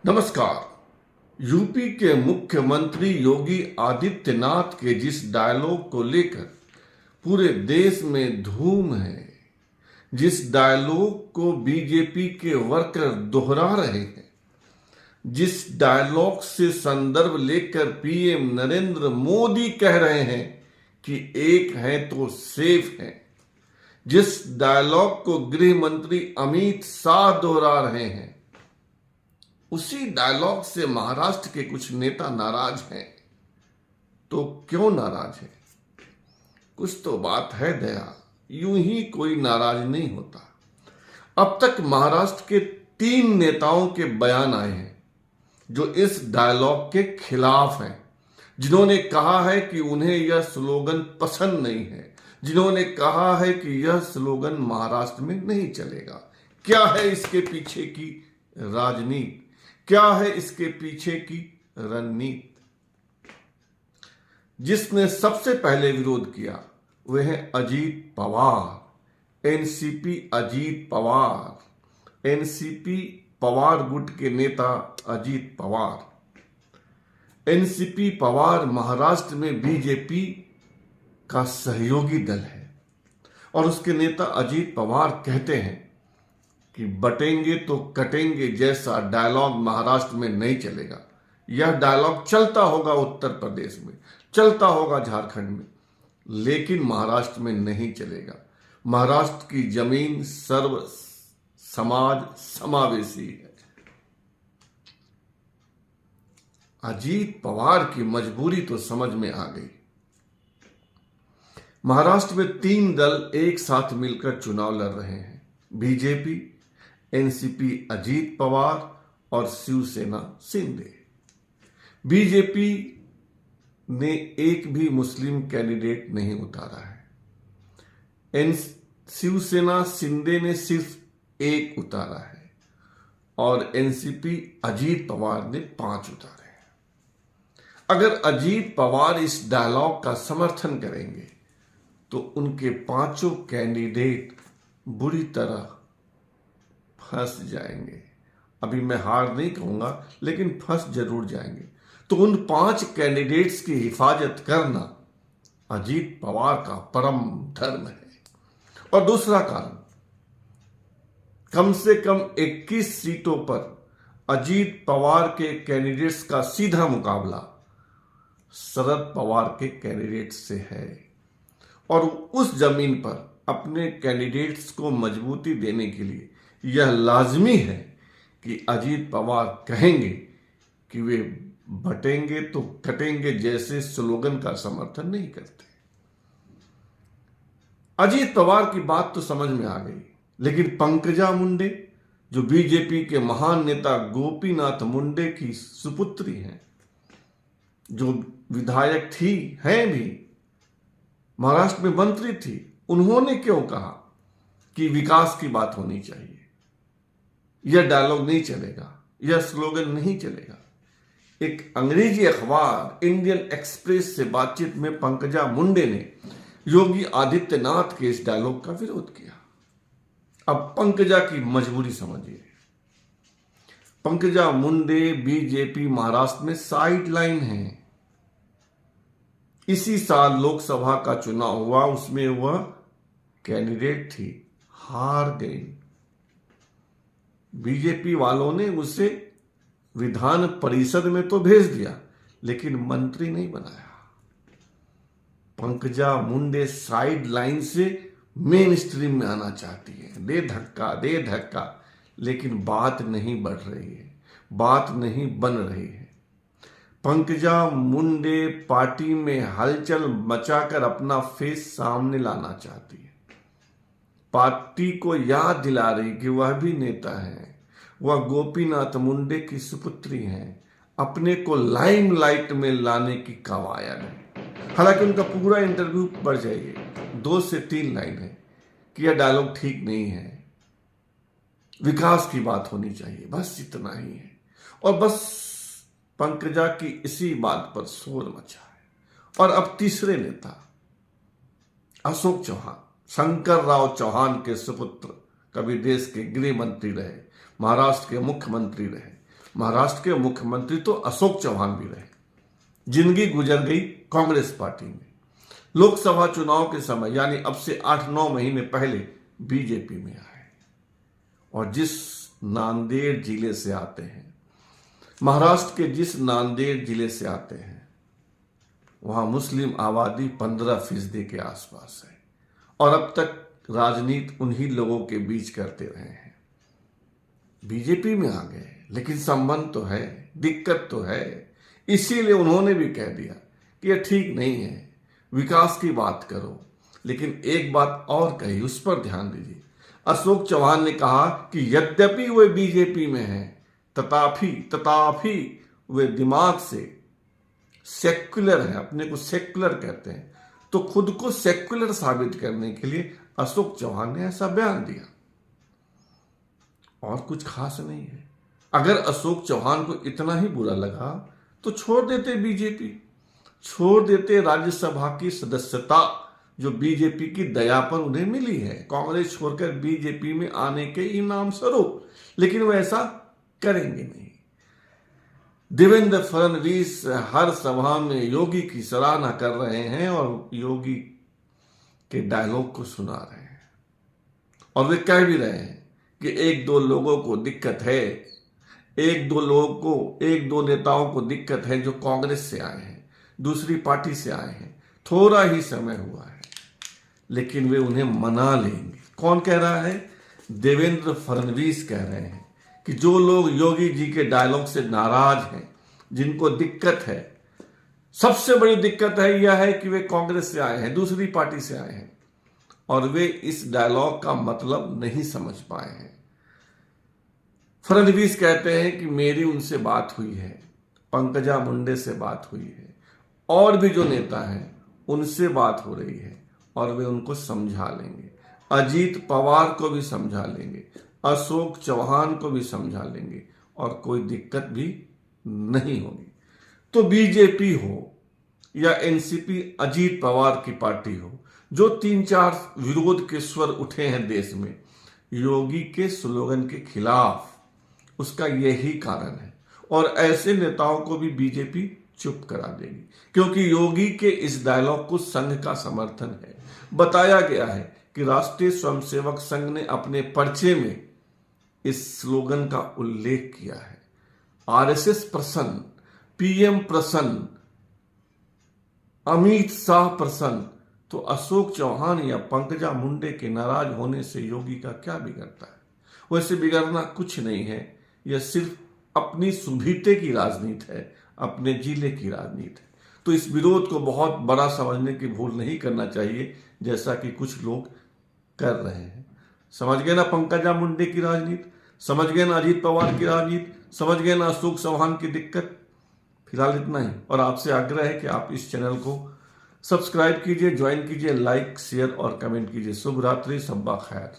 नमस्कार। यूपी के मुख्यमंत्री योगी आदित्यनाथ के जिस डायलॉग को लेकर पूरे देश में धूम है, जिस डायलॉग को बीजेपी के वर्कर दोहरा रहे हैं, जिस डायलॉग से संदर्भ लेकर पीएम नरेंद्र मोदी कह रहे हैं कि एक है तो सेफ है, जिस डायलॉग को गृह मंत्री अमित शाह दोहरा रहे हैं, उसी डायलॉग से महाराष्ट्र के कुछ नेता नाराज हैं। तो क्यों नाराज हैं? कुछ तो बात है दया, यूं ही कोई नाराज नहीं होता। अब तक महाराष्ट्र के 3 नेताओं के बयान आए हैं जो इस डायलॉग के खिलाफ हैं, जिन्होंने कहा है कि उन्हें यह स्लोगन पसंद नहीं है, जिन्होंने कहा है कि यह स्लोगन महाराष्ट्र में नहीं चलेगा। क्या है इसके पीछे की राजनीति, क्या है इसके पीछे की रणनीति? जिसने सबसे पहले विरोध किया वह है अजीत पवार, एनसीपी अजीत पवार, एनसीपी पवार गुट के नेता अजीत पवार। एनसीपी पवार महाराष्ट्र में बीजेपी का सहयोगी दल है और उसके नेता अजीत पवार कहते हैं कि बटेंगे तो कटेंगे जैसा डायलॉग महाराष्ट्र में नहीं चलेगा। यह डायलॉग चलता होगा उत्तर प्रदेश में, चलता होगा झारखंड में, लेकिन महाराष्ट्र में नहीं चलेगा। महाराष्ट्र की जमीन सर्व समाज समावेशी है। अजीत पवार की मजबूरी तो समझ में आ गई। महाराष्ट्र में 3 दल एक साथ मिलकर चुनाव लड़ रहे हैं, बीजेपी, एनसीपी अजीत पवार और शिवसेना शिंदे। बीजेपी ने एक भी मुस्लिम कैंडिडेट नहीं उतारा है। शिवसेना शिंदे ने सिर्फ 1 उतारा है और एनसीपी अजीत पवार ने 5 उतारे हैं। अगर अजीत पवार इस डायलॉग का समर्थन करेंगे तो उनके 5 कैंडिडेट बुरी तरह फंस जाएंगे। अभी मैं हार नहीं कहूंगा, लेकिन फंस जरूर जाएंगे। तो उन 5 कैंडिडेट्स की हिफाजत करना अजीत पवार का परम धर्म है। और दूसरा कारण, कम से कम 21 सीटों पर अजीत पवार के कैंडिडेट्स का सीधा मुकाबला शरद पवार के कैंडिडेट्स से है और उस जमीन पर अपने कैंडिडेट्स को मजबूती देने के लिए यह लाजमी है कि अजीत पवार कहेंगे कि वे बटेंगे तो कटेंगे जैसे स्लोगन का समर्थन नहीं करते। अजीत पवार की बात तो समझ में आ गई, लेकिन पंकजा मुंडे जो बीजेपी के महान नेता गोपीनाथ मुंडे की सुपुत्री हैं, जो विधायक थी, हैं भी, महाराष्ट्र में मंत्री थी, उन्होंने क्यों कहा कि विकास की बात होनी चाहिए, यह डायलॉग नहीं चलेगा, यह स्लोगन नहीं चलेगा। एक अंग्रेजी अखबार इंडियन एक्सप्रेस से बातचीत में पंकजा मुंडे ने योगी आदित्यनाथ के इस डायलॉग का विरोध किया। अब पंकजा की मजबूरी समझिए। पंकजा मुंडे बीजेपी महाराष्ट्र में साइड लाइन है। इसी साल लोकसभा का चुनाव हुआ, उसमें वह कैंडिडेट थी, हार गई। बीजेपी वालों ने उसे विधान परिषद में तो भेज दिया, लेकिन मंत्री नहीं बनाया। पंकजा मुंडे साइड लाइन से मेन स्ट्रीम में आना चाहती है, दे धक्का, लेकिन बात नहीं बढ़ रही है, बात नहीं बन रही है। पंकजा मुंडे पार्टी में हलचल मचाकर अपना फेस सामने लाना चाहती है, पार्टी को याद दिला रही कि वह भी नेता है, वह गोपीनाथ मुंडे की सुपुत्री हैं, अपने को लाइमलाइट में लाने की कवायद है। हालांकि उनका पूरा इंटरव्यू पढ़ जाइए, 2 से 3 लाइन है कि यह डायलॉग ठीक नहीं है, विकास की बात होनी चाहिए, बस इतना ही है। और बस पंकजा की इसी बात पर शोर मचा है। और अब तीसरे नेता अशोक चौहान, शंकर राव चौहान के सुपुत्र, कभी देश के गृह मंत्री रहे, महाराष्ट्र के मुख्यमंत्री रहे, महाराष्ट्र के मुख्यमंत्री तो अशोक चौहान भी रहे, जिंदगी गुजर गई कांग्रेस पार्टी में। लोकसभा चुनाव के समय यानी अब से 8-9 महीने पहले बीजेपी में आए, और जिस नांदेड़ जिले से आते हैं, महाराष्ट्र के जिस नांदेड़ जिले से आते हैं, वहां मुस्लिम आबादी 15% के आसपास है, और अब तक राजनीति उन्हीं लोगों के बीच करते रहे हैं। बीजेपी में आ गए, लेकिन संबंध तो है, दिक्कत तो है। इसीलिए उन्होंने भी कह दिया कि यह ठीक नहीं है, विकास की बात करो। लेकिन एक बात और कही, उस पर ध्यान दीजिए। अशोक चौहान ने कहा कि यद्यपि वे बीजेपी में हैं, तथापि वे दिमाग से सेक्युलर हैं, अपने को सेक्युलर कहते हैं। तो खुद को सेक्युलर साबित करने के लिए अशोक चौहान ने ऐसा बयान दिया, और कुछ खास नहीं है। अगर अशोक चौहान को इतना ही बुरा लगा तो छोड़ देते बीजेपी, छोड़ देते राज्यसभा की सदस्यता जो बीजेपी की दया पर उन्हें मिली है, कांग्रेस छोड़कर बीजेपी में आने के इनाम स्वरूप। लेकिन वो ऐसा करेंगे नहीं। देवेंद्र फडणवीस हर सभा में योगी की सराहना कर रहे हैं और योगी के डायलॉग को सुना रहे हैं, और वे कह भी रहे हैं कि 1-2 लोगों को दिक्कत है, 1-2 नेताओं को दिक्कत है जो कांग्रेस से आए हैं, दूसरी पार्टी से आए हैं, थोड़ा ही समय हुआ है, लेकिन वे उन्हें मना लेंगे। कौन कह रहा है? देवेंद्र फडणवीस कह रहे हैं कि जो लोग योगी जी के डायलॉग से नाराज हैं, जिनको दिक्कत है, सबसे बड़ी दिक्कत है यह है कि वे कांग्रेस से आए हैं, दूसरी पार्टी से आए हैं, और वे इस डायलॉग का मतलब नहीं समझ पाए हैं। फडणवीस कहते हैं कि मेरी उनसे बात हुई है, पंकजा मुंडे से बात हुई है, और भी जो नेता हैं उनसे बात हो रही है, और वे उनको समझा लेंगे। अजीत पवार को भी समझा लेंगे, अशोक चौहान को भी समझा लेंगे, और कोई दिक्कत भी नहीं होगी। तो बीजेपी हो या एनसीपी अजीत पवार की पार्टी हो, जो 3-4 विरोध के स्वर उठे हैं देश में योगी के स्लोगन के खिलाफ, उसका यही कारण है। और ऐसे नेताओं को भी बीजेपी चुप करा देगी, क्योंकि योगी के इस डायलॉग को संघ का समर्थन है। बताया गया है कि राष्ट्रीय स्वयंसेवक संघ ने अपने पर्चे में इस स्लोगन का उल्लेख किया है। आरएसएस प्रसन्न, पीएम प्रसन्न, अमित शाह प्रसन्न, तो अशोक चौहान या पंकजा मुंडे के नाराज होने से योगी का क्या बिगड़ता है? वैसे बिगड़ना कुछ नहीं है, यह सिर्फ अपनी सुविधा की राजनीति है, अपने जिले की राजनीति है। तो इस विरोध को बहुत बड़ा समझने की भूल नहीं करना चाहिए, जैसा कि कुछ लोग कर रहे हैं। समझ गए ना पंकजा मुंडे की राजनीति, समझ गए ना अजीत पवार की राजनीति, समझ गए ना अशोक चौहान की दिक्कत। फिलहाल इतना ही, और आपसे आग्रह है कि आप इस चैनल को सब्सक्राइब कीजिए, ज्वाइन कीजिए, लाइक, शेयर और कमेंट कीजिए। शुभ रात्रि, सब्बा खैर।